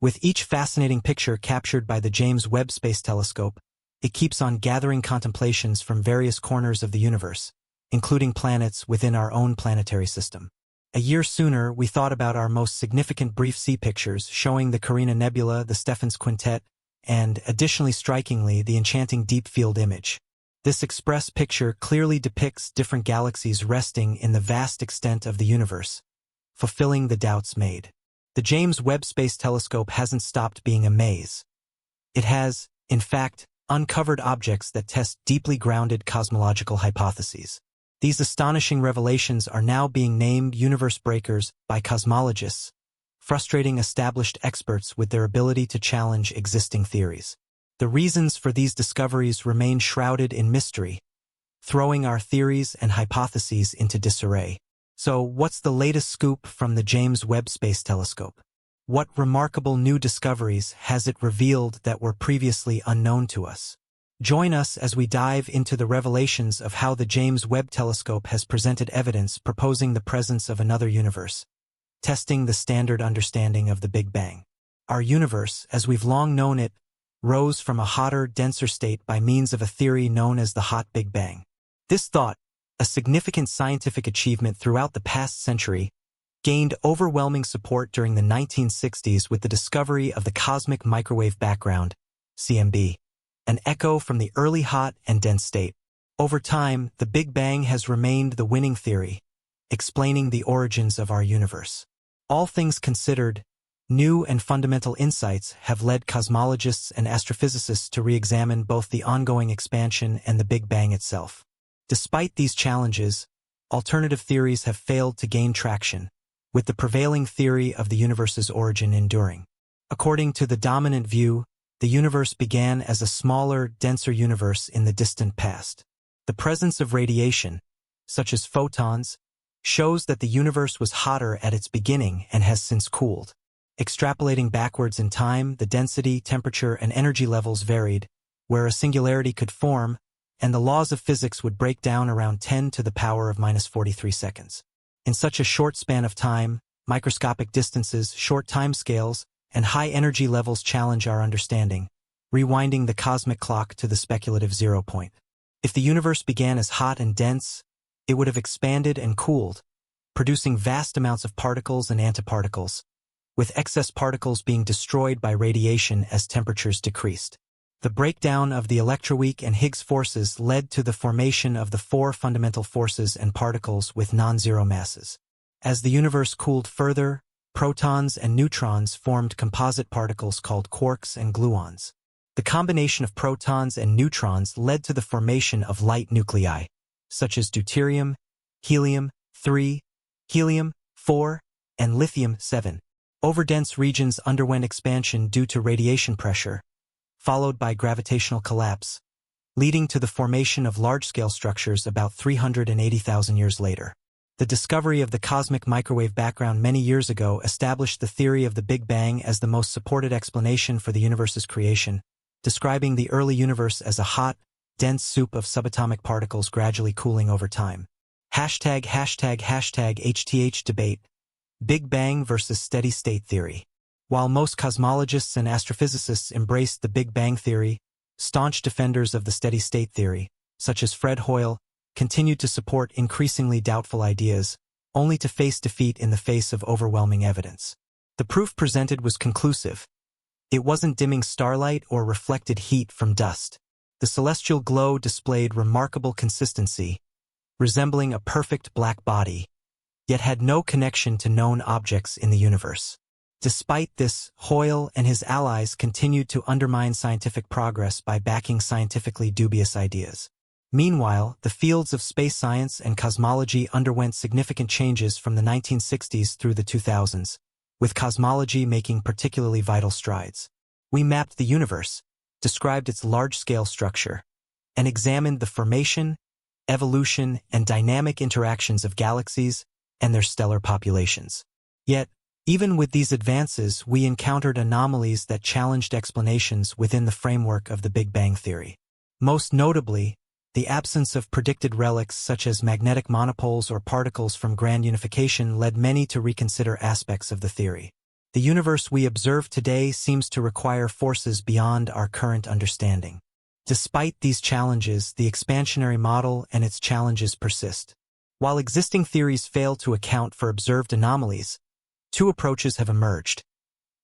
With each fascinating picture captured by the James Webb Space Telescope, it keeps on gathering contemplations from various corners of the universe, including planets within our own planetary system. A year sooner, we thought about our most significant brief sea pictures showing the Carina Nebula, the Stephan's Quintet, and, additionally strikingly, the enchanting Deep Field image. This express picture clearly depicts different galaxies resting in the vast extent of the universe, fulfilling the doubts made. The James Webb Space Telescope hasn't stopped being a maze. It has, in fact, uncovered objects that test deeply grounded cosmological hypotheses. These astonishing revelations are now being named universe breakers by cosmologists, frustrating established experts with their ability to challenge existing theories. The reasons for these discoveries remain shrouded in mystery, throwing our theories and hypotheses into disarray. So, what's the latest scoop from the James Webb Space Telescope? What remarkable new discoveries has it revealed that were previously unknown to us? Join us as we dive into the revelations of how the James Webb Telescope has presented evidence proposing the presence of another universe, testing the standard understanding of the Big Bang. Our universe, as we've long known it, rose from a hotter, denser state by means of a theory known as the hot Big Bang. This thought, a significant scientific achievement throughout the past century, gained overwhelming support during the 1960s with the discovery of the cosmic microwave background, CMB, an echo from the early hot and dense state. Over time, the Big Bang has remained the winning theory, explaining the origins of our universe. All things considered, new and fundamental insights have led cosmologists and astrophysicists to re-examine both the ongoing expansion and the Big Bang itself. Despite these challenges, alternative theories have failed to gain traction, with the prevailing theory of the universe's origin enduring. According to the dominant view, the universe began as a smaller, denser universe in the distant past. The presence of radiation, such as photons, shows that the universe was hotter at its beginning and has since cooled. Extrapolating backwards in time, the density, temperature, and energy levels varied, where a singularity could form, and the laws of physics would break down around 10 to the power of minus 43 seconds. In such a short span of time, microscopic distances, short timescales, and high energy levels challenge our understanding, rewinding the cosmic clock to the speculative 0 point. If the universe began as hot and dense, it would have expanded and cooled, producing vast amounts of particles and antiparticles, with excess particles being destroyed by radiation as temperatures decreased. The breakdown of the electroweak and Higgs forces led to the formation of the four fundamental forces and particles with non-zero masses. As the universe cooled further, protons and neutrons formed composite particles called quarks and gluons. The combination of protons and neutrons led to the formation of light nuclei, such as deuterium, helium-3, helium-4, and lithium-7. Overdense regions underwent expansion due to radiation pressure, followed by gravitational collapse, leading to the formation of large-scale structures about 380,000 years later. The discovery of the cosmic microwave background many years ago established the theory of the Big Bang as the most supported explanation for the universe's creation, describing the early universe as a hot, dense soup of subatomic particles gradually cooling over time. #HTH debate. Big Bang versus steady-state theory. While most cosmologists and astrophysicists embraced the Big Bang theory, staunch defenders of the steady-state theory, such as Fred Hoyle, continued to support increasingly doubtful ideas, only to face defeat in the face of overwhelming evidence. The proof presented was conclusive. It wasn't dimming starlight or reflected heat from dust. The celestial glow displayed remarkable consistency, resembling a perfect black body, yet had no connection to known objects in the universe. Despite this, Hoyle and his allies continued to undermine scientific progress by backing scientifically dubious ideas. Meanwhile, the fields of space science and cosmology underwent significant changes from the 1960s through the 2000s, with cosmology making particularly vital strides. We mapped the universe, described its large-scale structure, and examined the formation, evolution, and dynamic interactions of galaxies and their stellar populations. Yet, even with these advances, we encountered anomalies that challenged explanations within the framework of the Big Bang theory. Most notably, the absence of predicted relics such as magnetic monopoles or particles from grand unification led many to reconsider aspects of the theory. The universe we observe today seems to require forces beyond our current understanding. Despite these challenges, the expansionary model and its challenges persist. While existing theories fail to account for observed anomalies, two approaches have emerged: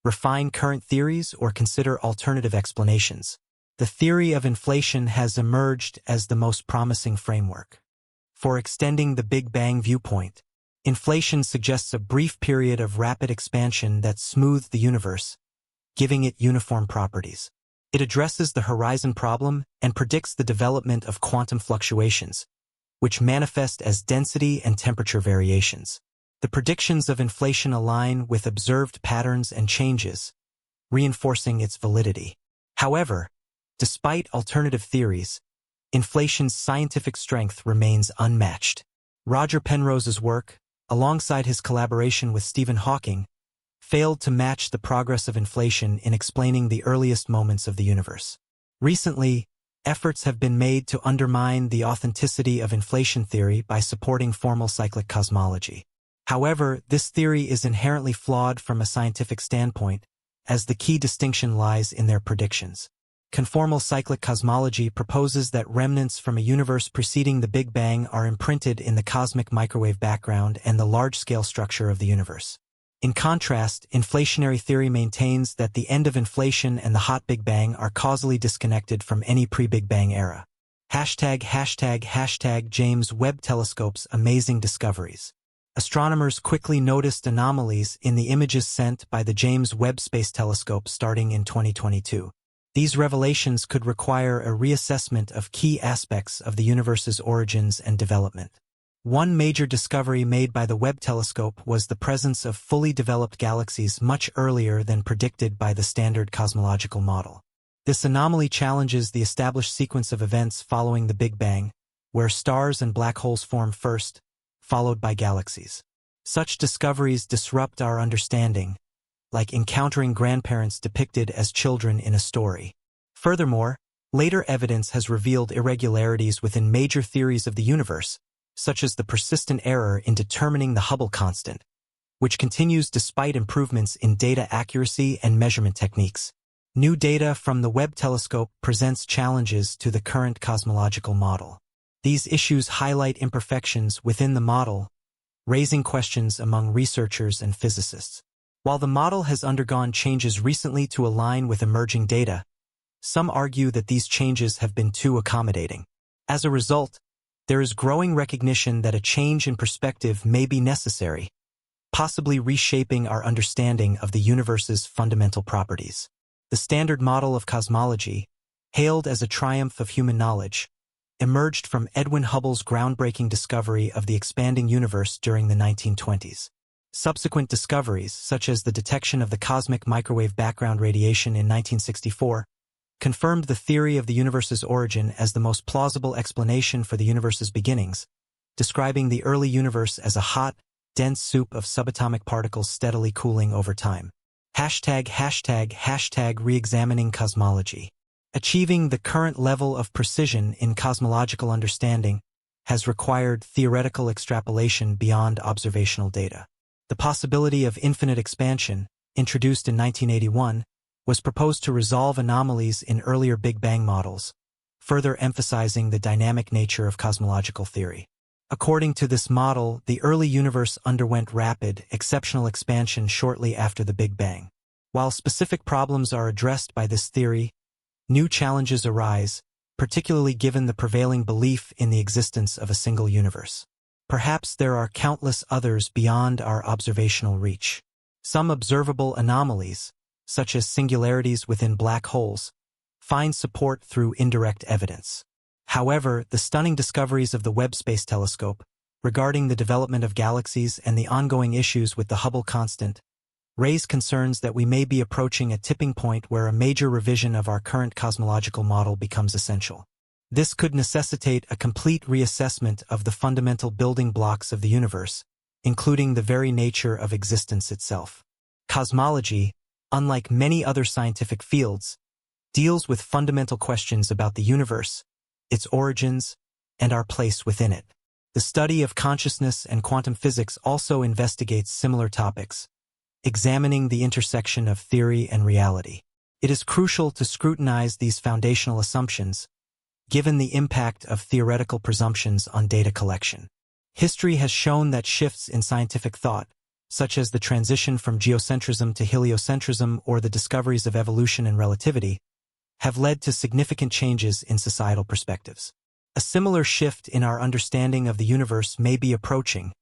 refine current theories or consider alternative explanations. The theory of inflation has emerged as the most promising framework. For extending the Big Bang viewpoint, inflation suggests a brief period of rapid expansion that smoothed the universe, giving it uniform properties. It addresses the horizon problem and predicts the development of quantum fluctuations, which manifest as density and temperature variations. The predictions of inflation align with observed patterns and changes, reinforcing its validity. However, despite alternative theories, inflation's scientific strength remains unmatched. Roger Penrose's work, alongside his collaboration with Stephen Hawking, failed to match the progress of inflation in explaining the earliest moments of the universe. Recently, efforts have been made to undermine the authenticity of inflation theory by supporting formal cyclic cosmology. However, this theory is inherently flawed from a scientific standpoint, as the key distinction lies in their predictions. Conformal cyclic cosmology proposes that remnants from a universe preceding the Big Bang are imprinted in the cosmic microwave background and the large-scale structure of the universe. In contrast, inflationary theory maintains that the end of inflation and the hot Big Bang are causally disconnected from any pre-Big Bang era. #### James Webb Telescope's amazing discoveries. Astronomers quickly noticed anomalies in the images sent by the James Webb Space Telescope starting in 2022. These revelations could require a reassessment of key aspects of the universe's origins and development. One major discovery made by the Webb telescope was the presence of fully developed galaxies much earlier than predicted by the standard cosmological model. This anomaly challenges the established sequence of events following the Big Bang, where stars and black holes form first, followed by galaxies. Such discoveries disrupt our understanding, like encountering grandparents depicted as children in a story. Furthermore, later evidence has revealed irregularities within major theories of the universe, such as the persistent error in determining the Hubble constant, which continues despite improvements in data accuracy and measurement techniques. New data from the Webb telescope presents challenges to the current cosmological model. These issues highlight imperfections within the model, raising questions among researchers and physicists. While the model has undergone changes recently to align with emerging data, some argue that these changes have been too accommodating. As a result, there is growing recognition that a change in perspective may be necessary, possibly reshaping our understanding of the universe's fundamental properties. The standard model of cosmology, hailed as a triumph of human knowledge, emerged from Edwin Hubble's groundbreaking discovery of the expanding universe during the 1920s. Subsequent discoveries, such as the detection of the cosmic microwave background radiation in 1964, confirmed the theory of the universe's origin as the most plausible explanation for the universe's beginnings, describing the early universe as a hot, dense soup of subatomic particles steadily cooling over time. #Reexamining cosmology. Achieving the current level of precision in cosmological understanding has required theoretical extrapolation beyond observational data. The possibility of infinite expansion, introduced in 1981, was proposed to resolve anomalies in earlier Big Bang models, further emphasizing the dynamic nature of cosmological theory. According to this model, the early universe underwent rapid, exceptional expansion shortly after the Big Bang. While specific problems are addressed by this theory, new challenges arise, particularly given the prevailing belief in the existence of a single universe. Perhaps there are countless others beyond our observational reach. Some observable anomalies, such as singularities within black holes, find support through indirect evidence. However, the stunning discoveries of the Webb Space Telescope, regarding the development of galaxies and the ongoing issues with the Hubble constant, raise concerns that we may be approaching a tipping point where a major revision of our current cosmological model becomes essential. This could necessitate a complete reassessment of the fundamental building blocks of the universe, including the very nature of existence itself. Cosmology, unlike many other scientific fields, deals with fundamental questions about the universe, its origins, and our place within it. The study of consciousness and quantum physics also investigates similar topics, examining the intersection of theory and reality. It is crucial to scrutinize these foundational assumptions, given the impact of theoretical presumptions on data collection. History has shown that shifts in scientific thought, such as the transition from geocentrism to heliocentrism or the discoveries of evolution and relativity, have led to significant changes in societal perspectives. A similar shift in our understanding of the universe may be approaching,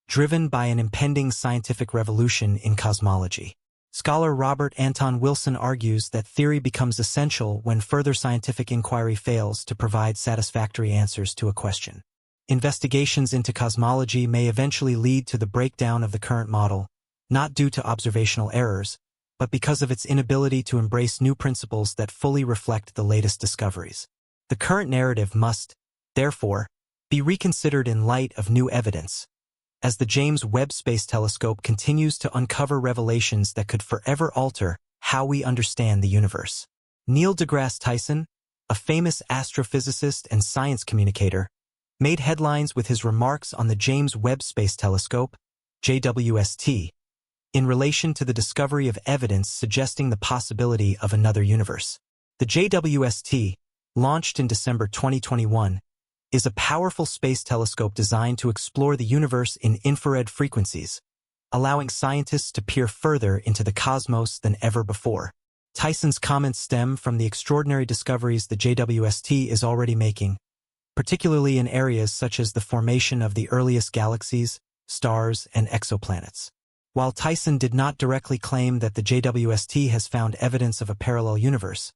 driven by an impending scientific revolution in cosmology. Scholar Robert Anton Wilson argues that theory becomes essential when further scientific inquiry fails to provide satisfactory answers to a question. Investigations into cosmology may eventually lead to the breakdown of the current model, not due to observational errors, but because of its inability to embrace new principles that fully reflect the latest discoveries. The current narrative must, therefore, be reconsidered in light of new evidence, as the James Webb Space Telescope continues to uncover revelations that could forever alter how we understand the universe. Neil deGrasse Tyson, a famous astrophysicist and science communicator, made headlines with his remarks on the James Webb Space Telescope, JWST, in relation to the discovery of evidence suggesting the possibility of another universe. The JWST, launched in December 2021, is a powerful space telescope designed to explore the universe in infrared frequencies, allowing scientists to peer further into the cosmos than ever before. Tyson's comments stem from the extraordinary discoveries the JWST is already making, particularly in areas such as the formation of the earliest galaxies, stars, and exoplanets. While Tyson did not directly claim that the JWST has found evidence of a parallel universe,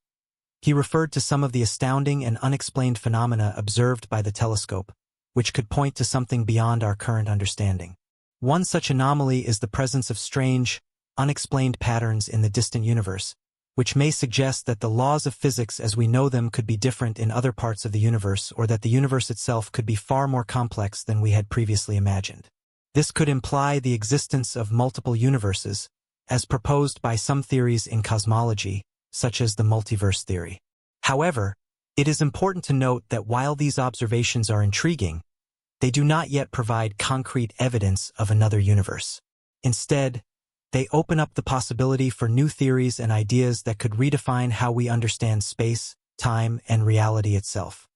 he referred to some of the astounding and unexplained phenomena observed by the telescope, which could point to something beyond our current understanding. One such anomaly is the presence of strange, unexplained patterns in the distant universe, which may suggest that the laws of physics as we know them could be different in other parts of the universe, or that the universe itself could be far more complex than we had previously imagined. This could imply the existence of multiple universes, as proposed by some theories in cosmology, such as the multiverse theory. However, it is important to note that while these observations are intriguing, they do not yet provide concrete evidence of another universe. Instead, they open up the possibility for new theories and ideas that could redefine how we understand space, time, and reality itself.